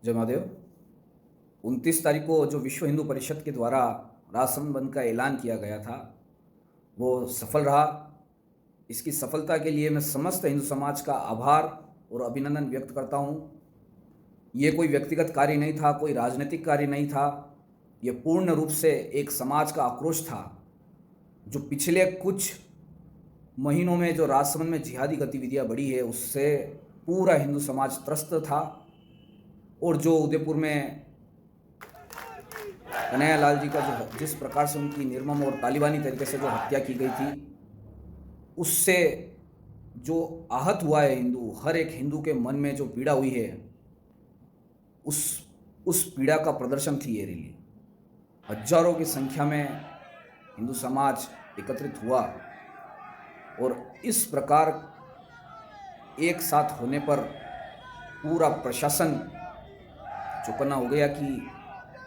जय महादेव। 29 तारीख को जो विश्व हिंदू परिषद के द्वारा राजसमंद बंद का ऐलान किया गया था वो सफल रहा। इसकी सफलता के लिए मैं समस्त हिंदू समाज का आभार और अभिनंदन व्यक्त करता हूँ। ये कोई व्यक्तिगत कार्य नहीं था, कोई राजनीतिक कार्य नहीं था। ये पूर्ण रूप से एक समाज का आक्रोश था। जो पिछले कुछ महीनों में जो राजसमंद में जिहादी गतिविधियाँ बढ़ी है उससे पूरा हिंदू समाज त्रस्त था। और जो उदयपुर में कन्हैया लाल जी का जो जिस प्रकार से उनकी निर्मम और तालिबानी तरीके से जो हत्या की गई थी उससे जो आहत हुआ है हिंदू, हर एक हिंदू के मन में जो पीड़ा हुई है उस उस पीड़ा का प्रदर्शन थी ये रैली। हजारों की संख्या में हिंदू समाज एकत्रित हुआ और इस प्रकार एक साथ होने पर पूरा प्रशासन चौकन्ना हो गया कि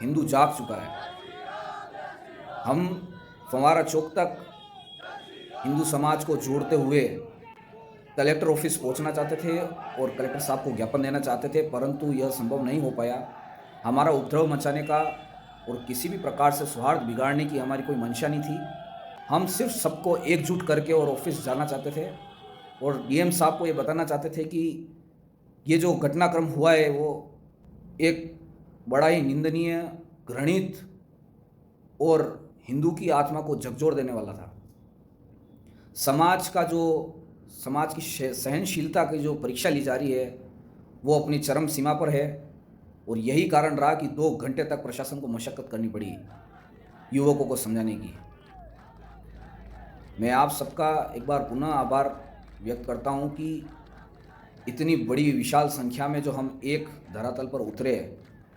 हिंदू जाग चुका है। हम फंवारा चौक तक हिंदू समाज को जोड़ते हुए कलेक्टर ऑफिस पहुंचना चाहते थे और कलेक्टर साहब को ज्ञापन देना चाहते थे, परंतु यह संभव नहीं हो पाया। हमारा उपद्रव मचाने का और किसी भी प्रकार से सौहार्द बिगाड़ने की हमारी कोई मंशा नहीं थी। हम सिर्फ सबको एकजुट करके और ऑफिस जाना चाहते थे और डीएम साहब को ये बताना चाहते थे कि ये जो घटनाक्रम हुआ है वो एक बड़ा ही निंदनीय, घृणित और हिंदू की आत्मा को झकझोर देने वाला था। समाज की सहनशीलता की जो परीक्षा ली जा रही है वो अपनी चरम सीमा पर है और यही कारण रहा कि 2 घंटे तक प्रशासन को मशक्कत करनी पड़ी युवकों को समझाने की। मैं आप सबका एक बार पुनः आभार व्यक्त करता हूं कि इतनी बड़ी विशाल संख्या में जो हम एक धरातल पर उतरे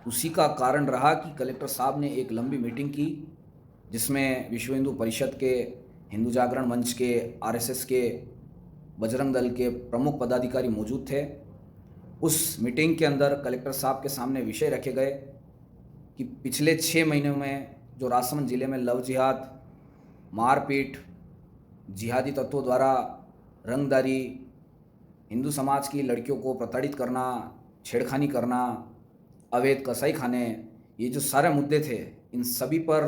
उसी का कारण रहा कि कलेक्टर साहब ने एक लंबी मीटिंग की जिसमें विश्व हिंदू परिषद के, हिंदू जागरण मंच के, आरएसएस के, बजरंग दल के प्रमुख पदाधिकारी मौजूद थे। उस मीटिंग के अंदर कलेक्टर साहब के सामने विषय रखे गए कि पिछले 6 महीनों में जो राजसमंद जिले में लव जिहाद, मारपीट, जिहादी तत्वों द्वारा रंगदारी, हिंदू समाज की लड़कियों को प्रताड़ित करना, छेड़खानी करना, अवैध कसाई खाने, ये जो सारे मुद्दे थे इन सभी पर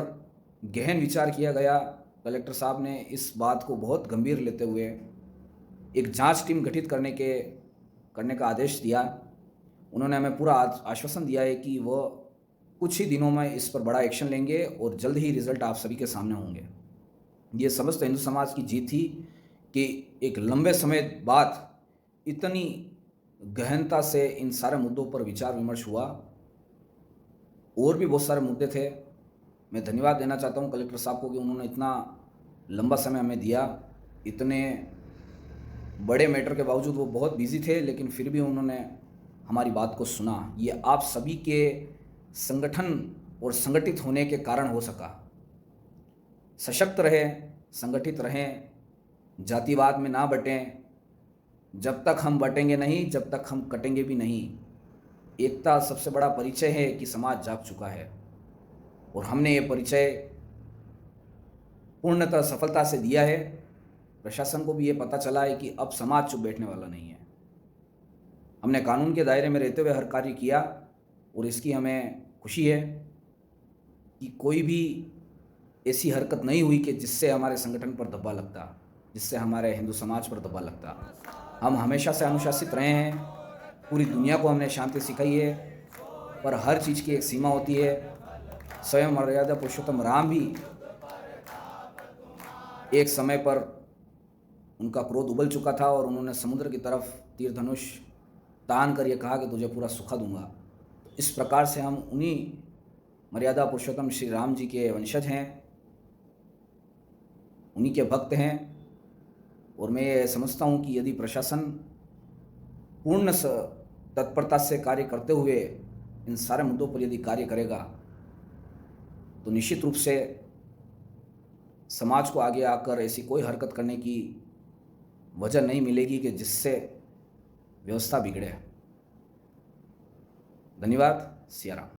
गहन विचार किया गया। कलेक्टर साहब ने इस बात को बहुत गंभीर लेते हुए एक जांच टीम गठित करने का आदेश दिया। उन्होंने हमें पूरा आश्वासन दिया है कि वह कुछ ही दिनों में इस पर बड़ा एक्शन लेंगे और जल्द ही रिजल्ट आप सभी के सामने होंगे। ये समस्त हिंदू समाज की जीत थी कि एक लंबे समय बाद इतनी गहनता से इन सारे मुद्दों पर विचार विमर्श हुआ। और भी बहुत सारे मुद्दे थे। मैं धन्यवाद देना चाहता हूँ कलेक्टर साहब को कि उन्होंने इतना लंबा समय हमें दिया। इतने बड़े मैटर के बावजूद वो बहुत बिजी थे लेकिन फिर भी उन्होंने हमारी बात को सुना। ये आप सभी के संगठन और संगठित होने के कारण हो सका। सशक्त रहें, संगठित रहें, जातिवाद में ना बटें। जब तक हम बटेंगे नहीं, जब तक हम कटेंगे भी नहीं। एकता सबसे बड़ा परिचय है कि समाज जाग चुका है और हमने ये परिचय पूर्णतः सफलता से दिया है। प्रशासन को भी ये पता चला है कि अब समाज चुप बैठने वाला नहीं है। हमने कानून के दायरे में रहते हुए हर कार्य किया और इसकी हमें खुशी है कि कोई भी ऐसी हरकत नहीं हुई कि जिससे हमारे संगठन पर दबाव लगता, जिससे हमारे हिंदू समाज पर दबाव लगता। हम हमेशा से अनुशासित रहे हैं। पूरी दुनिया को हमने शांति सिखाई है, पर हर चीज़ की एक सीमा होती है। स्वयं मर्यादा पुरुषोत्तम राम भी एक समय पर उनका क्रोध उबल चुका था और उन्होंने समुद्र की तरफ तीर धनुष तान कर यह कहा कि तुझे पूरा सुखा दूंगा। इस प्रकार से हम उन्हीं मर्यादा पुरुषोत्तम श्री राम जी के वंशज हैं, उन्हीं के भक्त हैं। और मैं ये समझता हूँ कि यदि प्रशासन पूर्ण तत्परता से कार्य करते हुए इन सारे मुद्दों पर यदि कार्य करेगा तो निश्चित रूप से समाज को आगे आकर ऐसी कोई हरकत करने की वजह नहीं मिलेगी कि जिससे व्यवस्था बिगड़े। धन्यवाद। सिया राम।